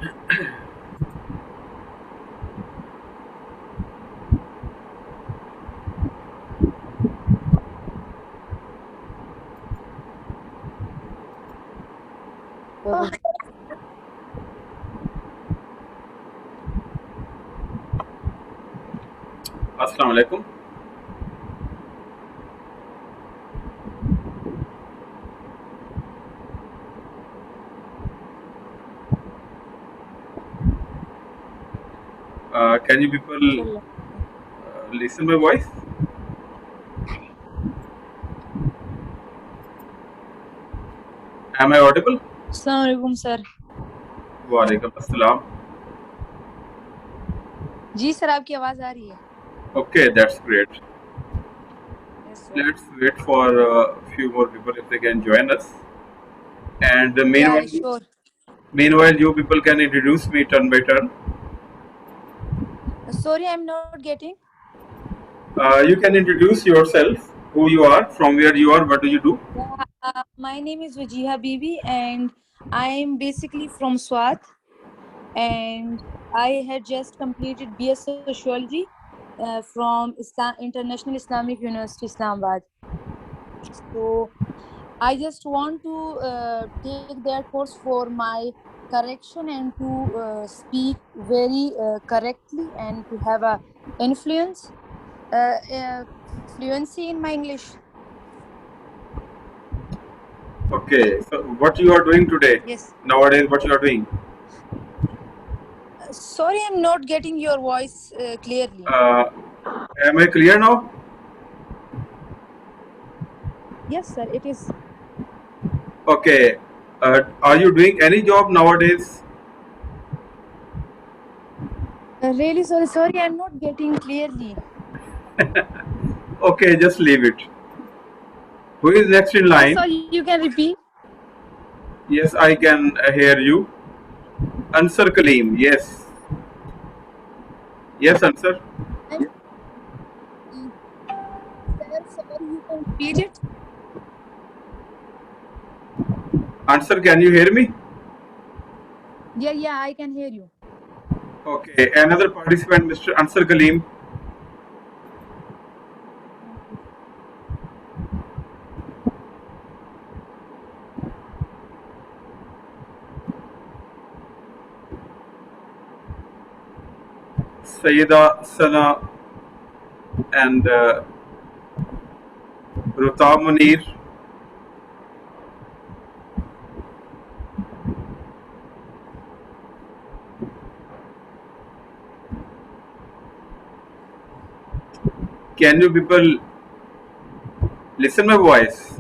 Oh, Assalamu alaikum. Can you people चल listen my voice? Am I audible? अस्सलाम वालेकुम sir. Walaikum assalam. जी sir, आपकी आवाज आ रही है। Okay, that's great. Yes sir. Let's wait for a few more people if they can join us. And या meanwhile, sure. you people can introduce me turn by turn. Sorry, I'm not getting. You can introduce yourself, who you are, from where you are, what do you do. Yeah, my name is Wajiha Bibi, and I'm basically from Swat, and I had just completed BS Sociology from International Islamic University, Islamabad. So I just want to take that course for my correction and to speak very correctly and to have a influence, fluency in my English. Okay, so what you are doing today? Yes. Nowadays, what you are doing? Sorry, I'm not getting your voice clearly. Uh, am I clear now? Yes, sir, it is. Okay. Are you doing any job nowadays? Really sorry. Sorry, I'm not getting clearly. Okay, just leave it. Who is next in Yes, line? sorry, you can repeat. Yes, I can hear you. Answer Kaleem. Yes. Yes, answer. I'm, sir, you can repeat it. Answer, can you hear me? Yeah, I can hear you. Okay. Another participant, Mr. Answer Kaleem. Sayyida Sana and Ruta Munir. Can you people listen my voice?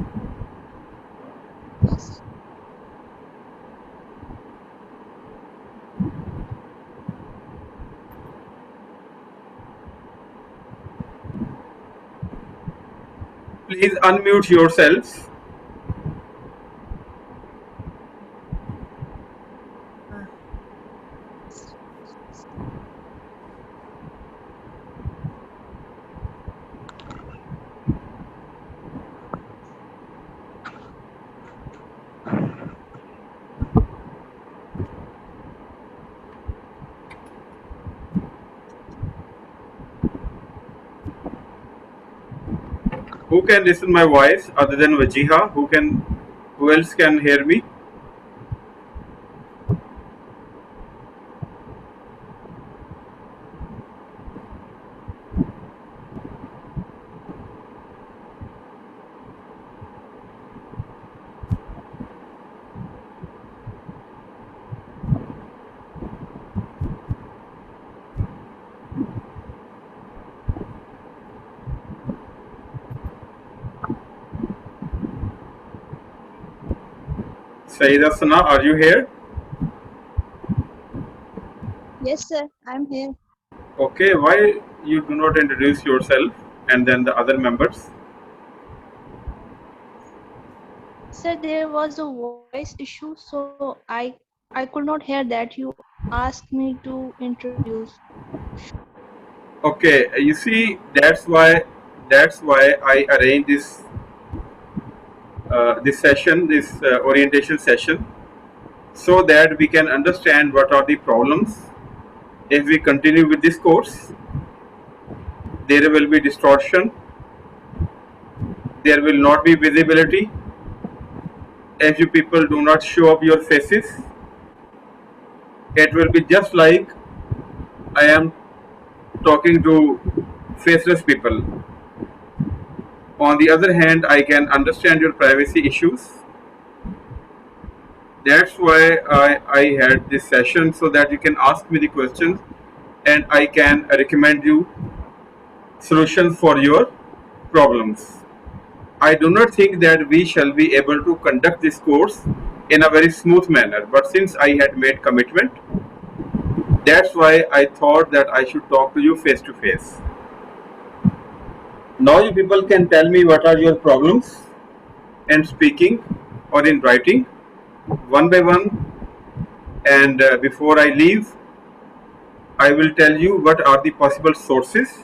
Please unmute yourselves. Who can listen my voice other than Wajiha? Who else can hear me? Sayyida Sana, are you here? Yes, sir, I'm here. Okay, why you do not introduce yourself and then the other members? Sir, there was a voice issue, so I could not hear that you asked me to introduce. Okay, you see, that's why I arranged this session, this orientation session, so that we can understand what are the problems. If we continue with this course, there will be distortion, there will not be visibility. If you people do not show up your faces, it will be just like I am talking to faceless people. On the other hand, I can understand your privacy issues. That's why I had this session, so that you can ask me the questions and I can recommend you solutions for your problems. I do not think that we shall be able to conduct this course in a very smooth manner, but since I had made commitment, that's why I thought that I should talk to you face to face. Now you people can tell me what are your problems in speaking or in writing, one by one. And before I leave, I will tell you what are the possible sources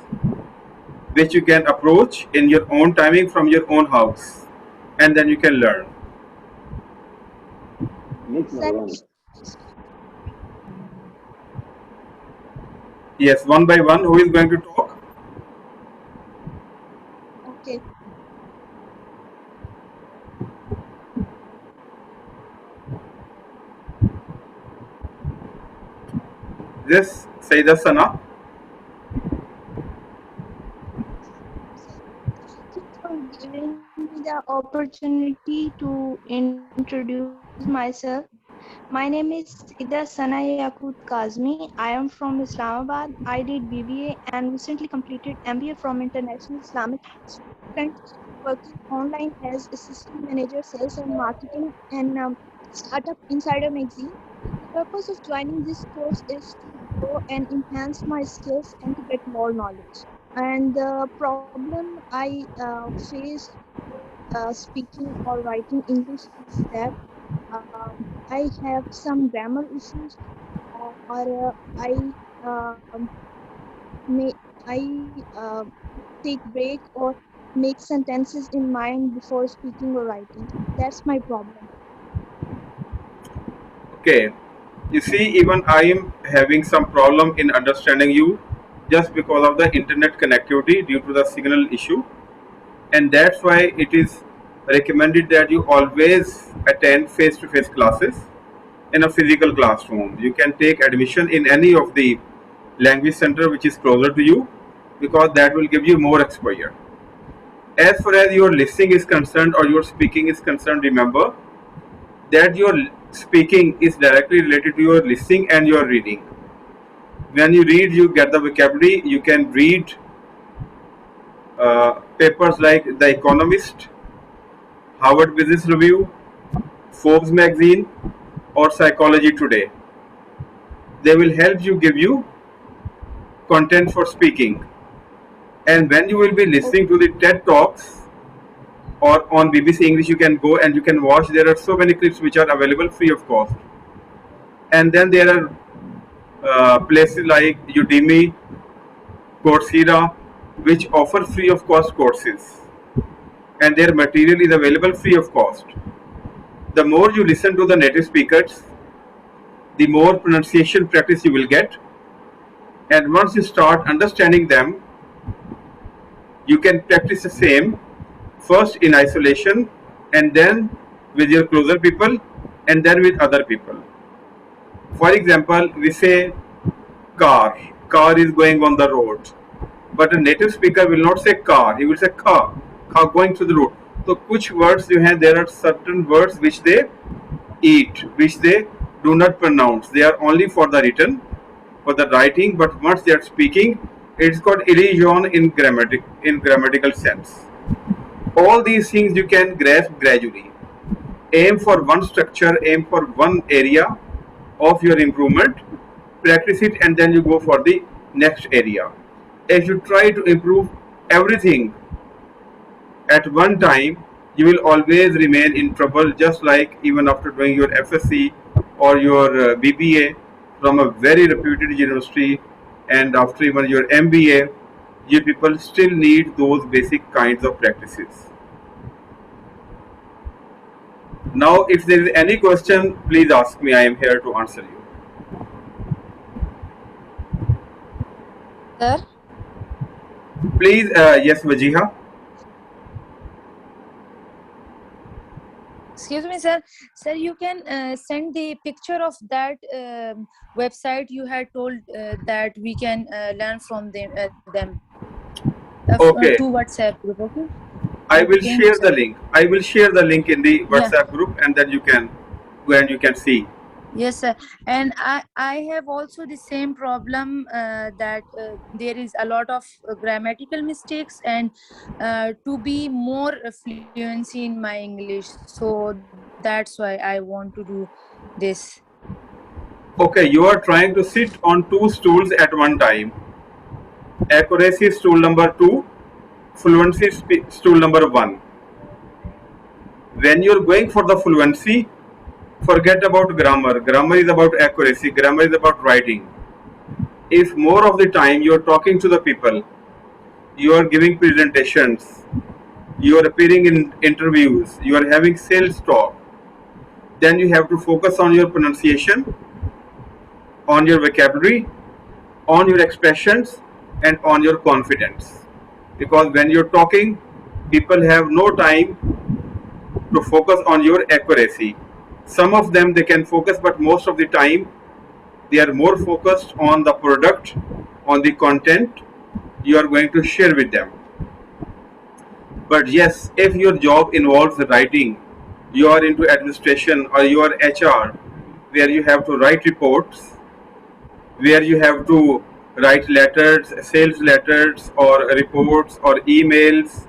which you can approach in your own timing from your own house, and then you can learn. Sir, Yes, one by one, who is going to talk? okay. This Saida Sana. For giving me the opportunity to introduce myself. My name is Ida Sana Yakut Kazmi. I am from Islamabad. I did BBA and recently completed MBA from International Islamic Student, working online as assistant manager, sales and marketing, and startup Insider Magazine. The purpose of joining this course is to grow and enhance my skills and to get more knowledge. And the problem I face speaking or writing English is that I have some grammar issues, or may I take break or make sentences in mind before speaking or writing. That's my problem. Okay. You see, even I am having some problem in understanding you just because of the internet connectivity due to the signal issue, and that's why it is recommended that you always attend face to face classes in a physical classroom. You can take admission in any of the language center which is closer to you, because that will give you more exposure. As far as your listening is concerned or your speaking is concerned, remember that your speaking is directly related to your listening and your reading. When you read, you get the vocabulary. You can read papers like The Economist, Harvard Business Review, Forbes magazine, or Psychology Today. They will help you, give you content for speaking. And when you will be listening to the TED Talks or on BBC English, you can go and you can watch. There are so many clips which are available free of cost. And then there are places like Udemy, Coursera, which offer free of cost courses, and their material is available free of cost. The more you listen to the native speakers, the more pronunciation practice you will get, and once you start understanding them, you can practice the same first in isolation, and then with your closer people, and then with other people. For example, we say car. Car is going on the road. But a native speaker will not say car, he will say car going through the road. So कुछ words जो हैं, there are certain words which they eat, which they do not pronounce. They are only for the written, for the writing, but once they are speaking, it's called illusion in grammatical sense. All these things you can grasp gradually. Aim for one structure, aim for one area of your improvement, practice it, and then you go for the next area. If you try to improve everything at one time, you will always remain in trouble, just like even after doing your FSC or your BBA from a very reputed university, and after even your MBA, you people still need those basic kinds of practices. Now, if there is any question, please ask me. I am here to answer you. Sir, Please, yes, Wajiha. excuse me, sir. Sir, you can send the picture of that website you had told that we can learn from them Okay, to WhatsApp group. Okay, I I will think share the so. link. I will share the link in the Yeah. WhatsApp group, and then you can go and you can see. Yes, sir. And I have also the same problem that there is a lot of grammatical mistakes and to be more fluency in my English. So that's why I want to do this. Okay, you are trying to sit on two stools at one time. Accuracy stool number two, fluency stool number one. When you're going for the fluency, forget about grammar. Grammar is about accuracy. Grammar is about writing. If more of the time you're talking to the people, you are giving presentations, you are appearing in interviews, you are having sales talk, then you have to focus on your pronunciation, on your vocabulary, on your expressions, and on your confidence. Because when you're talking, people have no time to focus on your accuracy. Some of them they can focus, but most of the time they are more focused on the product, on the content you are going to share with them. But yes, if your job involves writing, you are into administration or you are HR, where you have to write reports, where you have to write letters, sales letters, or reports, or emails,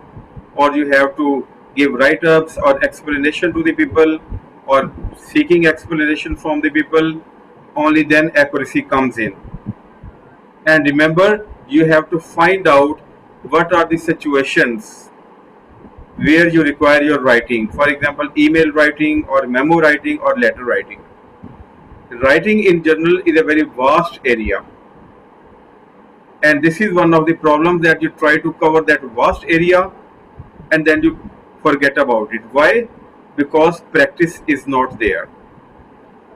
or you have to give write ups or explanation to the people, or seeking explanation from the people, only then accuracy comes in. And remember, you have to find out what are the situations where you require your writing. For example, email writing, or memo writing, or letter writing. Writing in general is a very vast area, and this is one of the problems that you try to cover that vast area and then you forget about it. Why? Because practice is not there.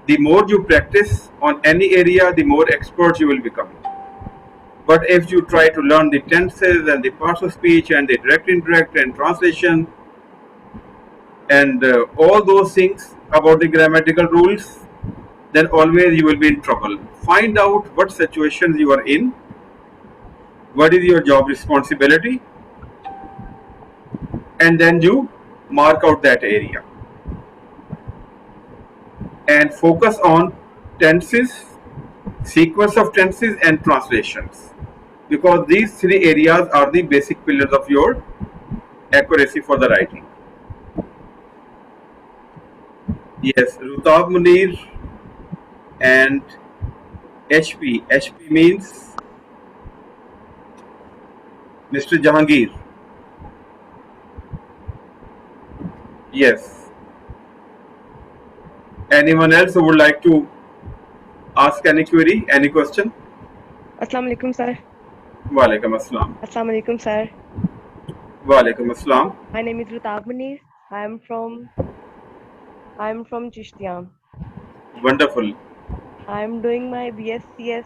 The more you practice on any area, the more expert you will become. But if you try to learn the tenses and the parts of speech and the direct, indirect, and translation, and all those things about the grammatical rules, then always you will be in trouble. Find out what situations you are in, what is your job responsibility, and then you mark out that area and focus on tenses, sequence of tenses, and translations, because these three areas are the basic pillars of your accuracy for the writing. Yes, Rutab Munir and HP. HP means Mr. Jahangir. Yes. Anyone else who would like to ask any query, any question? Assalamu alaikum, sir. Walaikum assalam. Assalamu alaikum, sir. Walaikum assalam. My name is Rutab Munir. I am from Chishtiam. Wonderful. I am doing my BScs.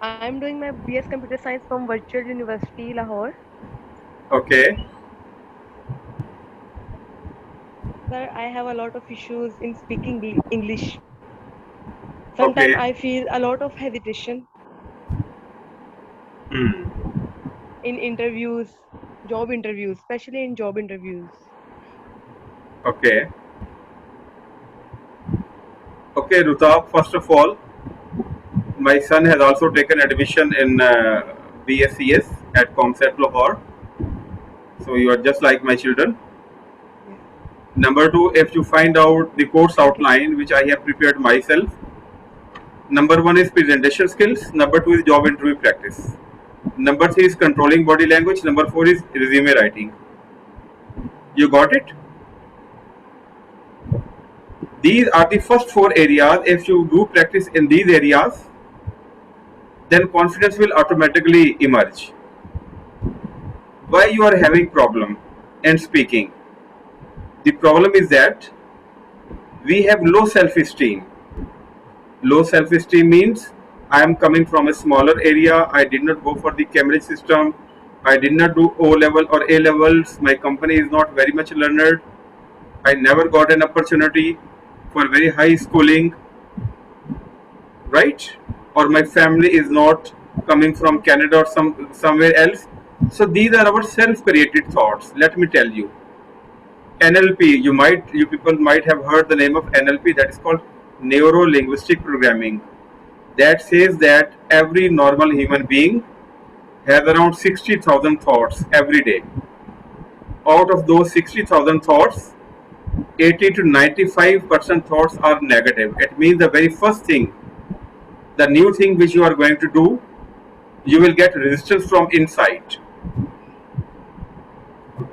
I am doing my BS Computer Science from Virtual University, Lahore. Okay. Sir, I have a lot of issues in speaking English. Sometimes Okay. I feel a lot of hesitation Hmm. in interviews, job interviews, especially in job interviews. Okay. Okay, Rutab, first of all, my son has also taken admission in BScs at ComSat Lahore. So you are just like my children. Yes. Number two, if you find out the course outline, which I have prepared myself, number one is presentation skills, number two is job interview practice, number three is controlling body language, number four is resume writing. You got it? These are the first four areas. If you do practice in these areas, then confidence will automatically emerge. Why you are having problem in speaking? The problem is that we have low self-esteem. Low self-esteem means I am coming from a smaller area. I did not go for the Cambridge system. I did not do O level or A levels. My company is not very much learned. I never got an opportunity for very high schooling, right? Or my family is not coming from Canada or somewhere else. So these are our self-created thoughts. Let me tell you. NLP, you people might have heard the name of NLP, that is called neuro linguistic programming. That says that every normal human being has around 60,000 thoughts every day. Out of those 60,000 thoughts, 80 to 95% thoughts are negative. It means the very first thing, the new thing which you are going to do, you will get resistance from inside.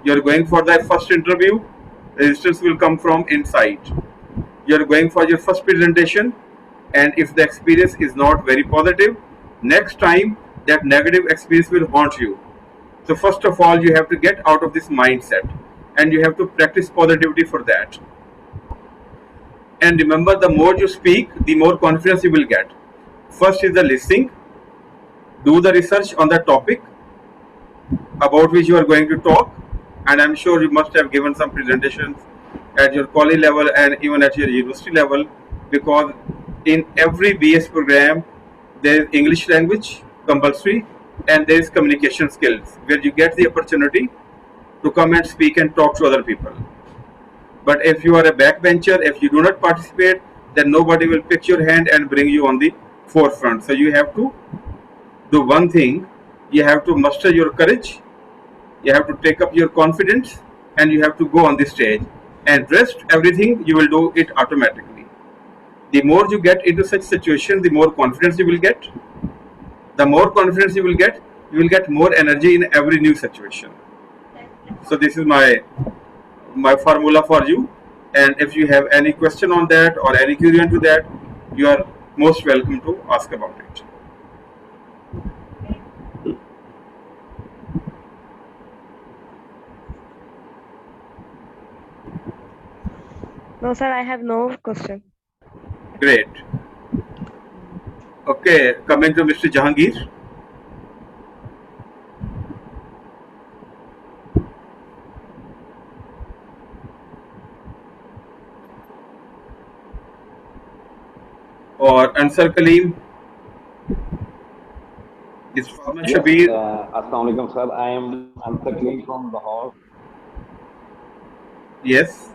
You are going for the first interview, resistance will come from inside. You are going for your first presentation, and if the experience is not very positive, next time that negative experience will haunt you. So first of all, you have to get out of this mindset, and you have to practice positivity for that. And remember, the more you speak, the more confidence you will get. First is the listening. Do the research on the topic about which you are going to talk, and I'm sure you must have given some presentations at your college level and even at your university level, because in every BS program there is English language compulsory, and there is communication skills where you get the opportunity to come and speak and talk to other people. But if you are a backbencher, if you do not participate, then nobody will pick your hand and bring you on the forefront. So you have to do one thing: you have to muster your courage, you have to take up your confidence, and you have to go on the stage. And rest, everything you will do it automatically. The more you get into such situation, the more confidence you will get. The more confidence you will get more energy in every new situation. So this is my formula for you. And if you have any question on that or any query to that, you are most welcome to ask about it. No, sir, I have no question. Great. Okay, coming to Mr. Jahangir. Or Ansar Kaleem. Is Farman Yes, Shabir? Assalamu alaikum, sir. I am Ansar Kaleem from Lahore. Yes.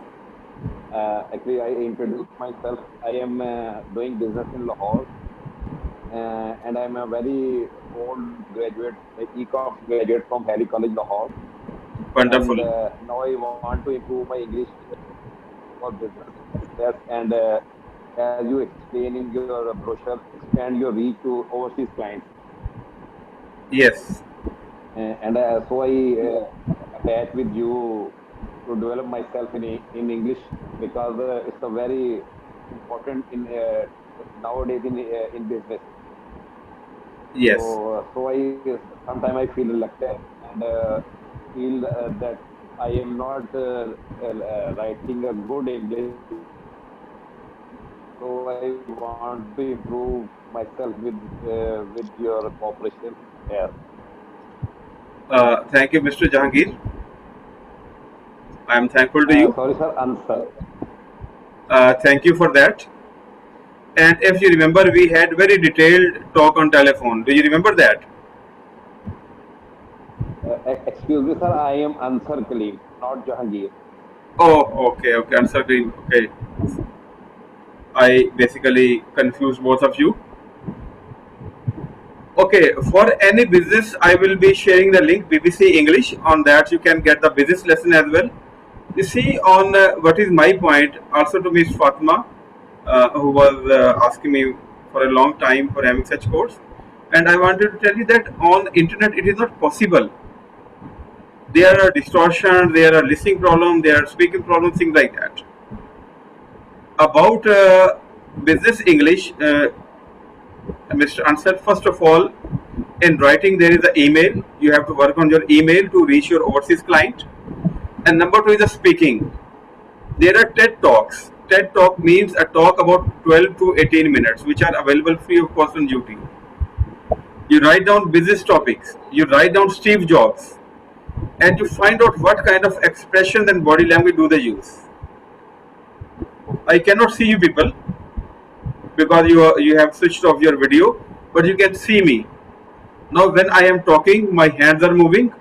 Actually, I introduced myself. I am doing business in Lahore, and I am a very old graduate, ECOM graduate from Harry College, Lahore. Wonderful. And now I want to improve my English for business. Yes, and as you explain in your brochure, expand your reach to overseas clients. Yes. And so I attach with you to develop myself in English, because it's a very important in nowadays in business. Yes. So I sometimes I feel reluctant and feel that I am not writing a good English. So I want to improve myself with your cooperation here. Thank you, Mr. Jahangir. I am thankful to you. Sorry, sir. Answer. Thank you for that. And if you remember, we had very detailed talk on telephone. Do you remember that? Excuse me, sir. I am Ansar Kaleem, not Jahangir. Oh, okay, okay. Ansar Kaleem. Okay. I basically confused both of you. Okay, for any business, I will be sharing the link BBC English. On that, you can get the business lesson as well. You see, on what is my point, also to Miss Fatma, who was asking me for a long time for having such course, and I wanted to tell you that on internet it is not possible. There are distortions, there are listening problems, there are speaking problems, things like that. About business English, Mr. Ansar, first of all, in writing there is an email. You have to work on your email to reach your overseas client. And number two is the speaking. There are TED Talks. TED Talk means a talk about 12 to 18 minutes, which are available free of cost on YouTube. You write down business topics. You write down Steve Jobs, and you find out what kind of expressions and body language do they use. I cannot see you people because you have switched off your video, but you can see me. Now when I am talking, my hands are moving,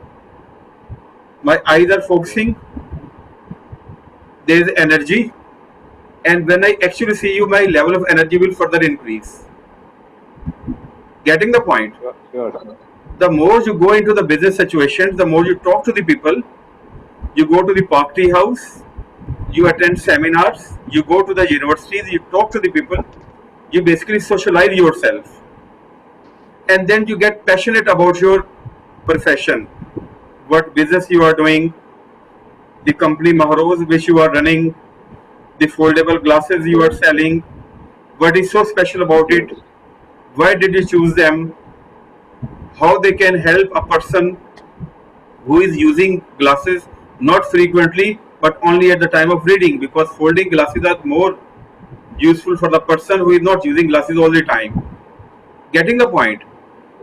my eyes are focusing, there is energy, and when I actually see you, my level of energy will further increase. Getting the point? Sure. The more you go into the business situations, the more you talk to the people, you go to the party house, you attend seminars, you go to the universities, you talk to the people, you basically socialize yourself, and then you get passionate about your profession, what business you are doing, the company Maharoz which you are running, the foldable glasses you are selling, what is so special about it, why did you choose them, how they can help a person who is using glasses not frequently but only at the time of reading, because folding glasses are more useful for the person who is not using glasses all the time. Getting the point?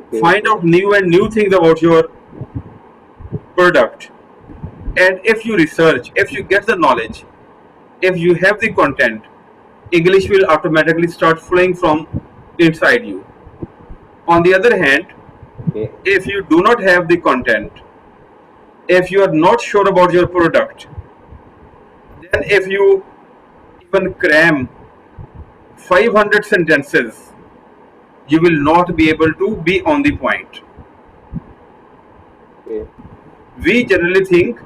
Okay. Find out new things about your product, and if you research, if you get the knowledge, if you have the content, English will automatically start flowing from inside you. On the other hand, Okay. if you do not have the content, if you are not sure about your product, then if you even cram 500 sentences, you will not be able to be on the point. Okay. We generally think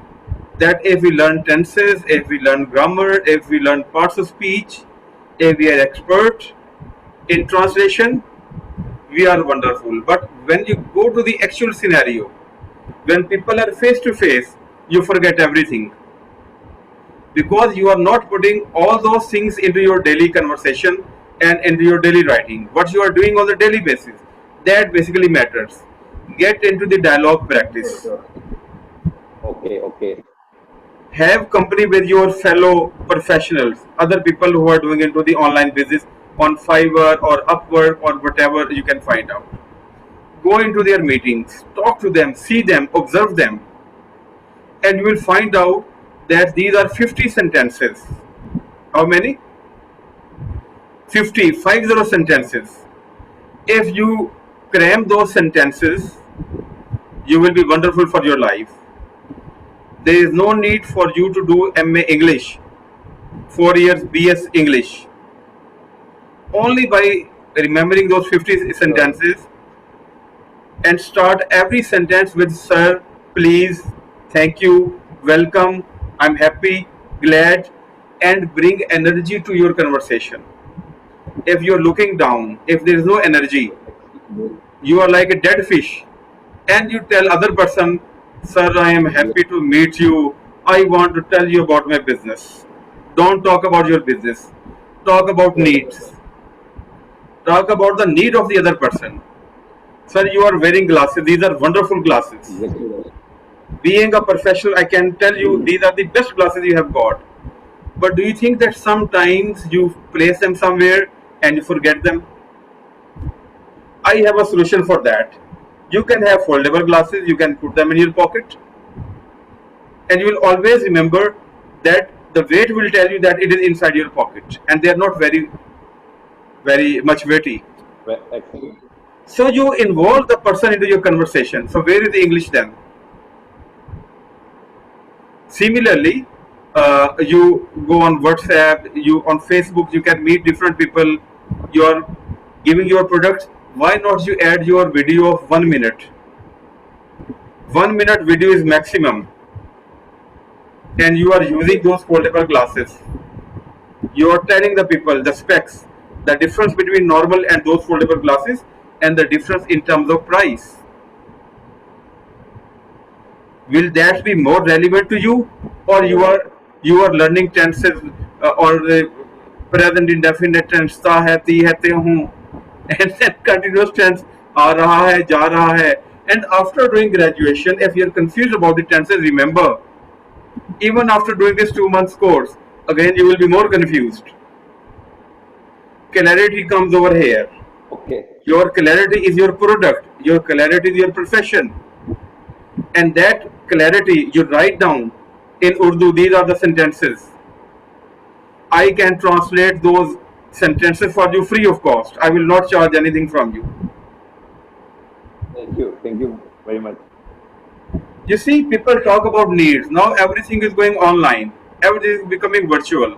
that if we learn tenses, if we learn grammar, if we learn parts of speech, if we are expert in translation, we are wonderful. But when you go to the actual scenario, when people are face to face, you forget everything, because you are not putting all those things into your daily conversation and into your daily writing. What you are doing on the daily basis, that basically matters. Get into the dialogue practice. Okay. Have company with your fellow professionals, other people who are doing into the online business on Fiverr or Upwork or whatever you can find out. Go into their meetings, talk to them, see them, observe them, and you will find out that these are 50 sentences. How many? 50 sentences. If you cram those sentences, you will be wonderful for your life. There is no need for you to do MA English, 4 years BS English. Only by remembering those 50 sentences and start every sentence with sir, please, thank you, welcome, I'm happy, glad, and bring energy to your conversation. If you're looking down, if there is no energy, you are like a dead fish, and you tell other person, sir, I am happy to meet you, I want to tell you about my business. Don't talk about your business, talk about needs, talk about the need of the other person. Sir, you are wearing glasses, these are wonderful glasses. Exactly. Being a professional, I can tell you these are the best glasses you have got. But do you think that sometimes you place them somewhere and you forget them? I have a solution for that. You can have foldable glasses, you can put them in your pocket, and you will always remember that the weight will tell you that it is inside your pocket, and they are not very much weighty. Excellent. So you involve the person into your conversation. So where is the English then? Similarly, you go on WhatsApp, you on Facebook, you can meet different people. You are giving your products. Why not you add your video of 1 minute? 1 minute video is maximum, and you are using those foldable glasses. You are telling the people the specs, the difference between normal and those foldable glasses, and the difference in terms of price. Will that be more relevant to you, or you are learning tenses or the present indefinite tense ता है ती है ते हूँ, and then continuous tense आ रहा है जा रहा है. And after doing graduation, if you're confused about the tenses, remember, even after doing this 2 months course, again you will be more confused. Clarity comes over here. Okay. Your clarity is your product, your clarity is your profession, and that clarity you write down in Urdu. These are the sentences. I can translate those sentences for you free of cost. I will not charge anything from you. Thank you. Thank you very much. You see, people talk about needs. Now everything is going online, everything is becoming virtual.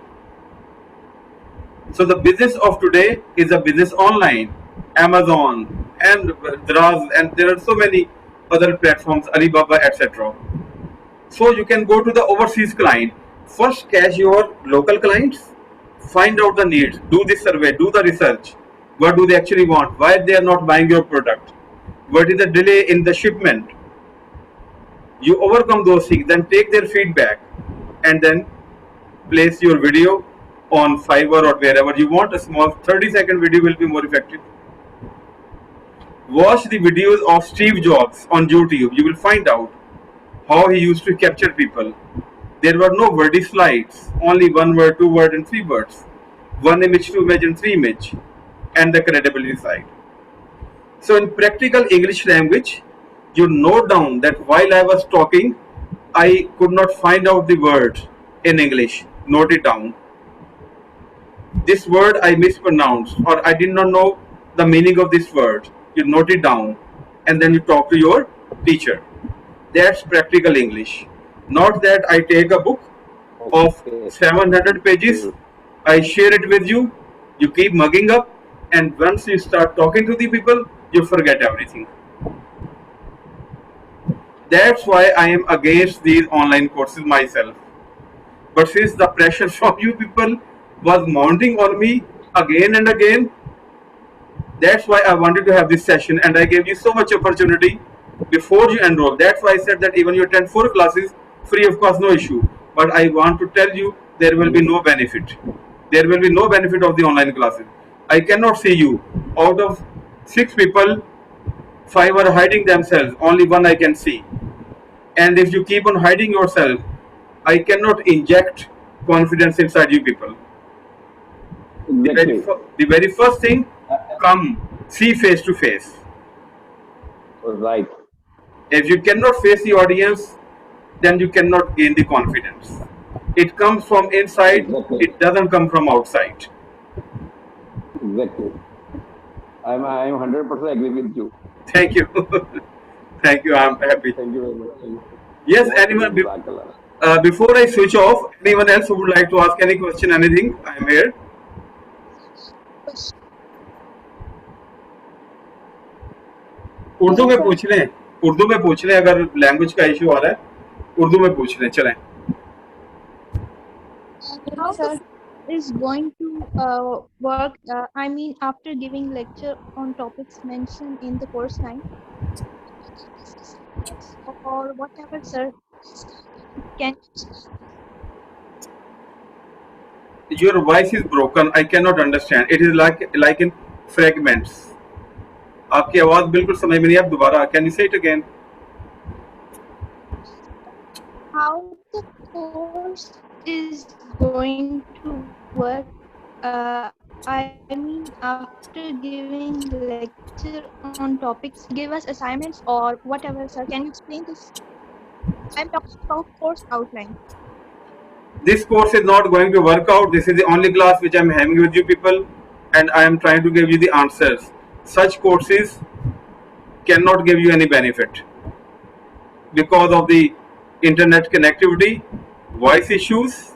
So the business of today is a business online. Amazon and Draz, and there are so many other platforms, Alibaba, etc. So you can go to the overseas client. First catch your local clients, find out the needs, do the survey, do the research. What do they actually want? Why they are not buying your product? What is the delay in the shipment? You overcome those things, then take their feedback, and then place your video on Fiverr or wherever you want. A small 30-second video will be more effective. Watch the videos of Steve Jobs on YouTube. You will find out how he used to capture people. There were no wordy slides, only one word, two word, and three words. One image, two image, and three image, and the credibility side. So in practical English language, you note down that while I was talking, I could not find out the word in English. Note it down. This word I mispronounced, or I did not know the meaning of this word. You note it down, and then you talk to your teacher. That's practical English. Not that I take a book of Okay. 700 pages, I share it with you, you keep mugging up, and once you start talking to the people, you forget everything. That's why I am against these online courses myself. But since the pressure from you people was mounting on me again and again, that's why I wanted to have this session, and I gave you so much opportunity before you enroll. That's why I said that even you attend 4 classes free of cost, no issue. But I want to tell you there will be no benefit. There will be no benefit of the online classes. I cannot see you. Out of 6 people, 5 are hiding themselves. Only one I can see. And if you keep on hiding yourself, I cannot inject confidence inside you people. Exactly. The very first thing, come see face to face. Right. If you cannot face the audience, then you cannot gain the confidence. It comes from inside, Exactly. it doesn't come from outside. Exactly. I'm 100% agree with you. Thank you. Thank you. I'm happy. Thank you very much. Thank you. Yes, बहुत anyone, जज़ाकल्लाह। before I switch off, anyone else who would like to ask any question, anything, I'm here. Urdu में पूछ लें, उर्दू में पूछ लें, अगर language का इशू आ रहा है उर्दू में पूछ लें, चलें. How sir is going to work? I mean, after giving lecture on topics mentioned in the course line or whatever, sir. Can Your voice is broken. I cannot understand. It is like in fragments. आपकी आवाज बिल्कुल समझ में नहीं. आप दोबारा, can you say it again? how the course is going to work? I mean, after giving lecture on topics, give us assignments or whatever, sir. Can you explain this? I'm talking about course outline. This course is not going to work out. This is the only class which I'm having with you people, and I am trying to give you the answers. Such courses cannot give you any benefit because of the internet connectivity, voice issues,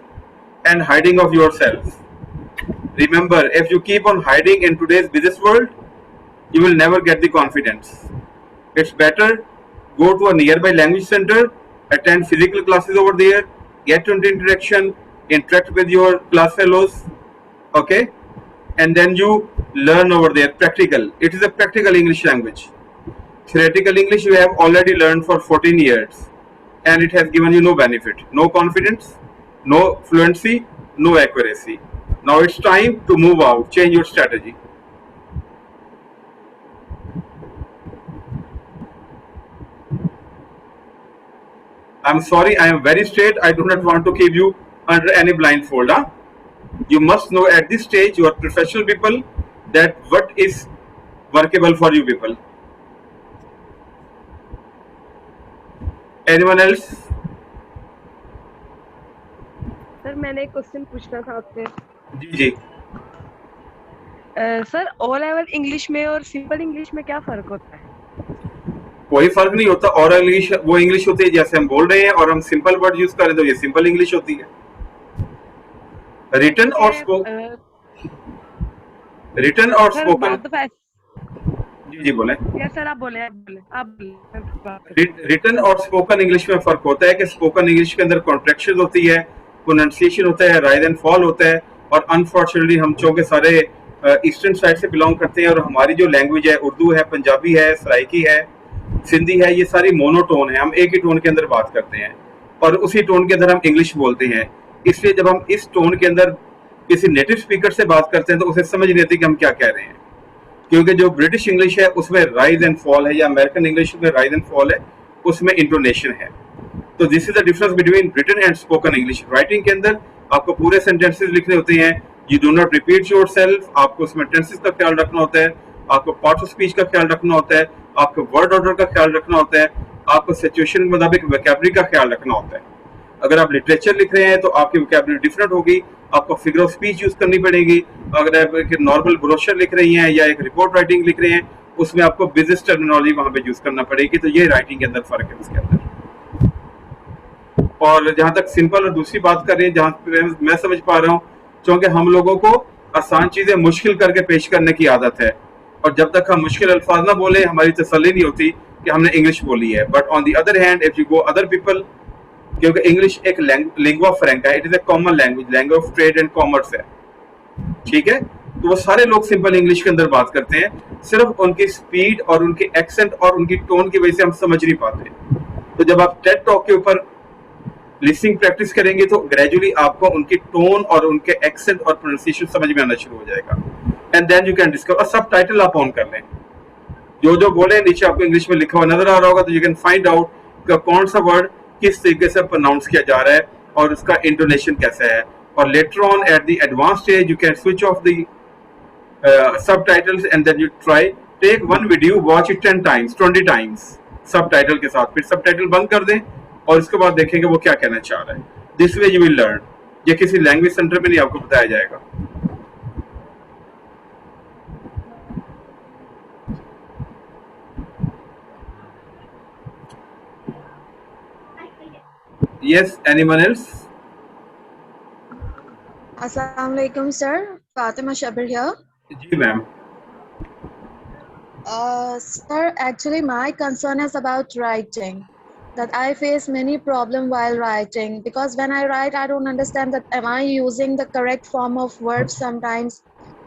and hiding of yourself. Remember, if you keep on hiding in today's business world, you will never get the confidence. It's better go to a nearby language center, attend physical classes over there, get into interaction, interact with your class fellows, okay? And then you learn over there, practical. It is a practical English language. Theoretical English you have already learned for 14 years, and it has given you no benefit, no confidence, no fluency, no accuracy. Now it's time to move out, change your strategy. I'm sorry, I am very straight. I do not want to keep you under any blindfold. Huh? You must know at this stage, you are professional people, that what is workable for you people. Anyone else? Sir मैंने एक question पूछना था आपसे। जी जी। Sir O level English में और simple English में क्या फर्क होता है? कोई फर्क नहीं होता। और इंग्लिश वो इंग्लिश होती है जैसे हम बोल रहे हैं, और हम सिंपल वर्ड यूज करें तो ये सिंपल इंग्लिश होती है। रिटन और स्पोकन जी जी बोले। यस सर, आप बोले। रिटन और स्पोकन इंग्लिश में फर्क होता है कि स्पोकन इंग्लिश के अंदर कॉन्ट्रैक्शन होती है, प्रोनाउंसिएशन होता है, राइज एंड फॉल होता है। और अनफॉर्चुनेटली हम चूंकि सारे ईस्टर्न साइड से बिलोंग करते हैं, और हमारी जो लैंग्वेज है उर्दू है, पंजाबी है, सराइकी है, सिंधी है, ये सारी मोनोटोन है। हम एक ही टोन के अंदर बात करते हैं और उसी टोन के अंदर हम इंग्लिश बोलते हैं। इसलिए जब हम इस टोन के अंदर किसी नेटिव स्पीकर से बात करते हैं तो उसे समझ नहीं आती कि हम क्या कह रहे हैं, क्योंकि जो ब्रिटिश इंग्लिश है उसमें राइज एंड फॉल है, या अमेरिकन इंग्लिश में राइज एंड फॉल है, उसमें इंटोनेशन है। तो this is the difference between written and spoken English. Writing के अंदर आपको पूरे सेंटेंसेस लिखने होते हैं, you do not repeat yourself, आपको उसमें टेंसेस का ख्याल रखना होता है, आपको पार्ट ऑफ स्पीच का ख्याल रखना होता है, आपको वर्ड ऑर्डर का ख्याल रखना होता है, आपको सिचुएशन के मुताबिक वोकैबुलरी का ख्याल रखना होता है। अगर आप लिटरेचर लिख रहे हैं तो आपकी वोकैबुलरी डिफरेंट होगी, आपको फिगर ऑफ स्पीच यूज करनी पड़ेगी। अगर आप एक नॉर्मल ब्रोशर लिख रही हैं या एक रिपोर्ट राइटिंग लिख रहे हैं, उसमें आपको बिजनेस टर्मिनोलॉजी वहां पे यूज करना पड़ेगी। तो ये राइटिंग के अंदर फर्क है उसके अंदर। और जहां तक सिंपल और दूसरी बात कर रहे हैं, जहां मैं समझ पा रहा हूँ, क्योंकि हम लोगों को आसान चीजें मुश्किल करके पेश करने की आदत है, और जब तक हम मुश्किल अल्फाज ना बोले हमारी तसल्ली नहीं होती कि हमने इंग्लिश बोली है। But on the other hand if you go other people, क्योंकि इंग्लिश एक लिंग्वा फ्रैंका है, it is a common language, language of trade and commerce है, ठीक है। तो वो सारे लोग सिंपल इंग्लिश के अंदर बात करते हैं, सिर्फ उनकी स्पीड और उनके एक्सेंट और उनकी टोन की वजह से हम समझ नहीं पाते। तो जब आप टेड टॉक के ऊपर लिसनिंग प्रैक्टिस करेंगे तो ग्रेजुअली आपको उनकी टोन और उनके एक्सेंट और प्रोनाउंसिएशन समझ में आना शुरू हो जाएगा। And then you can discover. और सब टाइटल आप ऑन कर लें, जो जो बोले नीचे आपको इंग्लिश में लिखा हुआ नजर आ रहा होगा, तो यू कैन फाइंड आउट कि कौन सा वर्ड किस तरीके से प्रोनाउंस किया जा रहा है और उसका इंटोनेशन कैसा है। और later on at the advance stage you can switch off the subtitles and then you try take one video, watch it 10 times 20 times subtitle के साथ, फिर subtitle बंद कर दें और इसके बाद देखेंगे वो क्या कहना चाह रहा है। This way you will learn। ये किसी लैंग्वेज सेंटर में नहीं आपको बताया जाएगा। Yes, anyone else? Assalamu alaikum, sir. Fatima Shabir here. जी ma'am. Sir, actually my concern is about writing. That I face many problems while writing, because when I write I don't understand that am I using the correct form of verbs sometimes,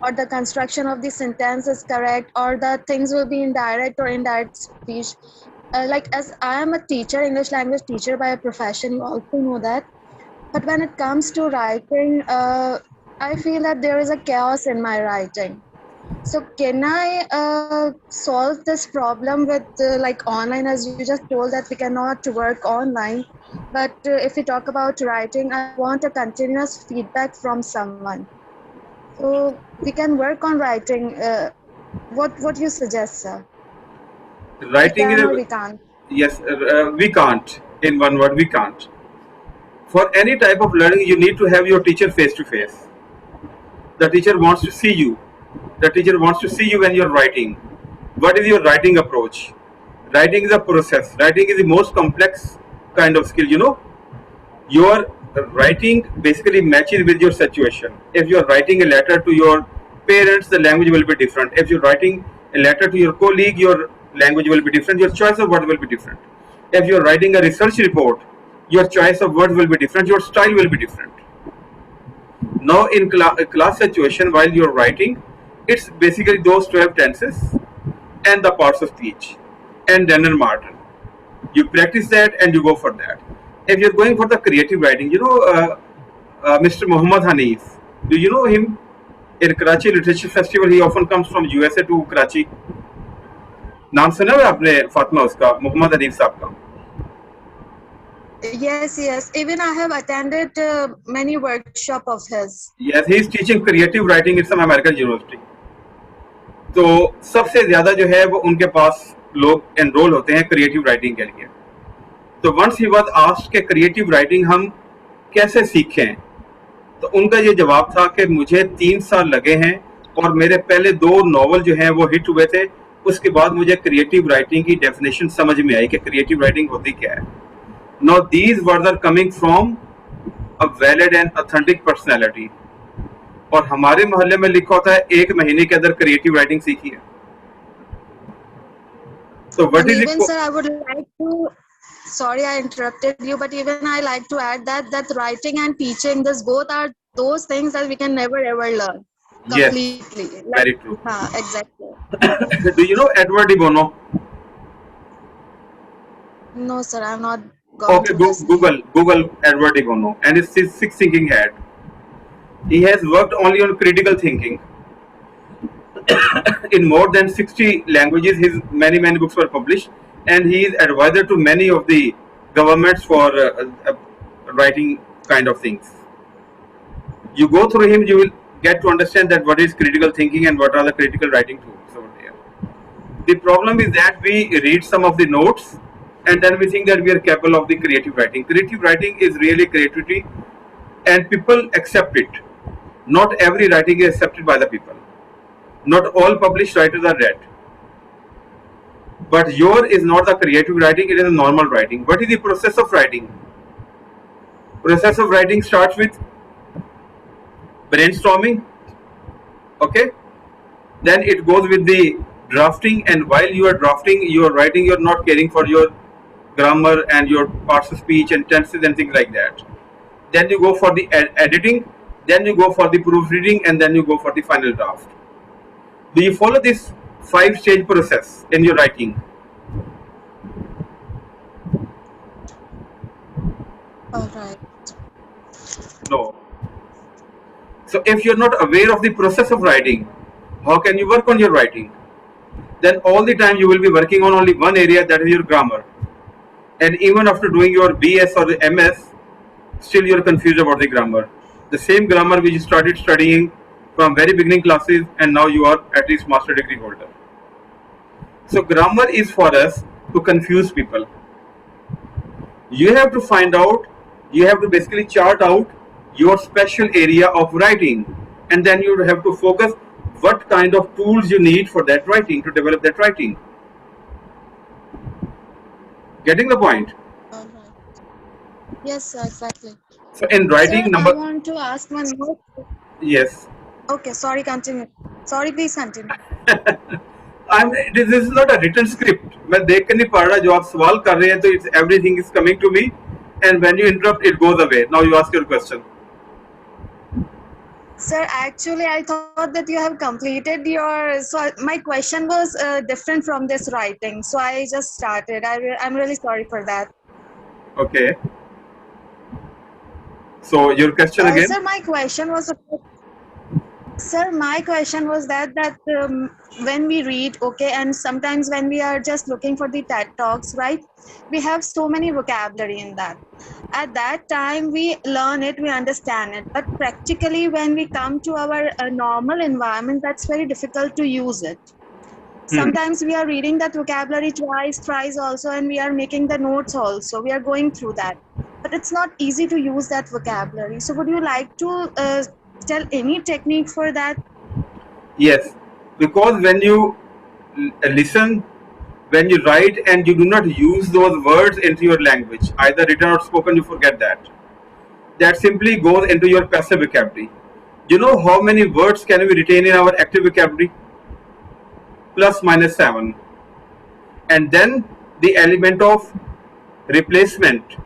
or the construction of the sentence is correct, or the things will be in direct or indirect speech. Like, as I am a teacher, English language teacher by profession, you also know that. But when it comes to writing, I feel that there is a chaos in my writing. So can I solve this problem with like online, as you just told that we cannot work online, but if we talk about writing, I want a continuous feedback from someone. So we can work on writing. What you suggest, sir? Writing is We can't. yes, we can't. In one word, we can't. For any type of learning, you need to have your teacher face to face. The teacher wants to see you. The teacher wants to see you when you're writing. What is your writing approach? Writing is a process. Writing is the most complex kind of skill, you know. Your writing basically matches with your situation. If you're writing a letter to your parents, the language will be different. If you're writing a letter to your colleague, your language will be different. Your choice of word will be different. If you're writing a research report, your choice of words will be different. Your style will be different. Now in class situation, while you're writing, it's basically those 12 tenses and the parts of speech and Daniel Martin. You practice that and you go for that. If you're going for the creative writing, you know Mr. Muhammad Hanif, do you know him? In Karachi Literature Festival, he often comes from USA to Karachi. नाम सुना है आपने फातिमा उसका, मोहम्मद हनीफ साहब का? Yes. Even I have attended many workshop of his. Yes, he is teaching creative writing in some American university. तो सबसे ज्यादा जो है वो उनके पास लोग एनरोल होते हैं क्रिएटिव राइटिंग के लिए. तो वंस ही वाज आस्क्ड कि क्रिएटिव राइटिंग हम कैसे सीखें, तो उनका ये जवाब था कि मुझे 3 साल लगे हैं और मेरे पहले 2 नॉवल जो हैं वो हिट हुए थे. उसके बाद मुझे क्रिएटिव राइटिंग की डेफिनेशन समझ में आई कि क्रिएटिव राइटिंग होती क्या है. Now these words are coming from a valid and authentic personality. और हमारे मोहल्ले में लिखा होता है 1 महीने के अंदर क्रिएटिव राइटिंग सीखी है. So what And is even it? sir, I would like to. Sorry, I interrupted you, but even I like to add that writing and teaching, this both are those things that we can never ever learn Yes, completely. very true. Exactly. Do you know Edward de Bono? No, sir, I'm not gone Okay, to this. Google Edward de Bono and his Six Thinking Hat. He has worked only on critical thinking. In more than 60 languages, his many books were published, and he is advisor to many of the governments for writing kind of things. You go through him, you will get to understand that what is critical thinking and what are the critical writing tools over there. The problem is that we read some of the notes and then we think that we are capable of the creative writing. Creative writing is really creativity, and people accept it. Not every writing is accepted by the people. Not all published writers are read. But your is not the creative writing, it is a normal writing. What is the process of writing? Process of writing starts with brainstorming, okay? Then it goes with the drafting, and while you are drafting, you are writing, you are not caring for your grammar and your parts of speech and tenses and things like that. Then you go for the editing, then you go for the proofreading, and then you go for the final draft. Do you follow this 5-stage process in your writing? All right. No. So if you're not aware of the process of writing, how can you work on your writing? Then all the time you will be working on only one area, that is your grammar. And even after doing your BS or the MS, still you're confused about the grammar. The same grammar which you started studying from very beginning classes, and now you are at least master degree holder. So grammar is for us to confuse people. You have to find out, you have to basically chart out your special area of writing, and then you have to focus what kind of tools you need for that writing, to develop that writing. Getting the point? All right. Yes, sir, exactly. So in writing Sir, number, I want to ask one more. yes. Okay, sorry, continue. Sorry, please continue. This is not a written script. मैं देख कर नहीं पढ़ रहा, जो आप सवाल कर रहे हैं तो it's everything is coming to me, and when you interrupt it goes away. Now you ask your question. Sir, actually, I thought that you have completed your. So my question was different from this writing. So I just started. I'm really sorry for that. Okay. So your question again? Sir, my question was. Sir, my question was that when we read, okay, and sometimes when we are just looking for the TED Talks, right, we have so many vocabulary in that. At that time, we learn it, we understand it. But practically, when we come to our normal environment, that's very difficult to use it. Sometimes we are reading that vocabulary twice, thrice also, and we are making the notes also. We are going through that. But it's not easy to use that vocabulary. So would you like to tell any technique for that? Yes, because when you listen, when you write and you do not use those words into your language, either written or spoken, you forget that. That simply goes into your passive vocabulary. You know how many words can we retain in our active vocabulary? Plus minus 7. And then the element of replacement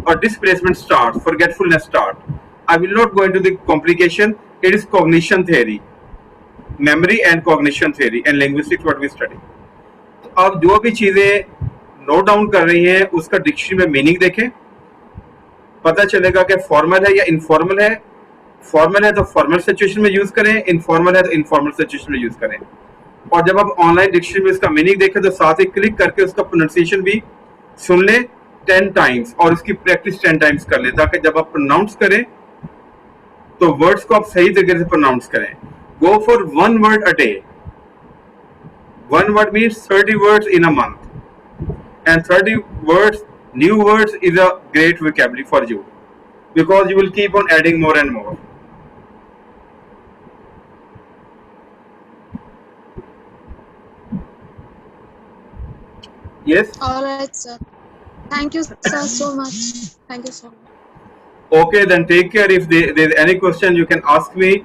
or displacement starts, forgetfulness starts. I will not go into the complication. It is cognition theory, memory and cognition theory, and linguistics what we study. तो आप जो भी चीजें note down कर रही हैं उसका dictionary में मीनिंग देखें, पता चलेगा कि फॉर्मल है या इनफॉर्मल है. फॉर्मल है तो फॉर्मल सिचुएशन में यूज करें, इनफॉर्मल है तो इनफॉर्मल सिचुएशन में यूज करें. और जब आप ऑनलाइन डिक्शनरी में इसका मीनिंग देखें तो साथ ही क्लिक करके उसका प्रोनाउंसिएशन भी सुन लें 10 टाइम्स और इसकी प्रैक्टिस 10 टाइम्स कर लें, ताकि जब आप प्रोनाउंस करें तो वर्ड्स को आप सही तरीके से प्रोनाउंस करें. Go for 1 word a day. 1 word means 30 words in a month, and 30 words, new words, is a great vocabulary for you, because you will keep on adding more and more. Yes. All right, sir. Thank you, sir, so much. Thank you so much. Okay, then take care. If there's any question, you can ask me.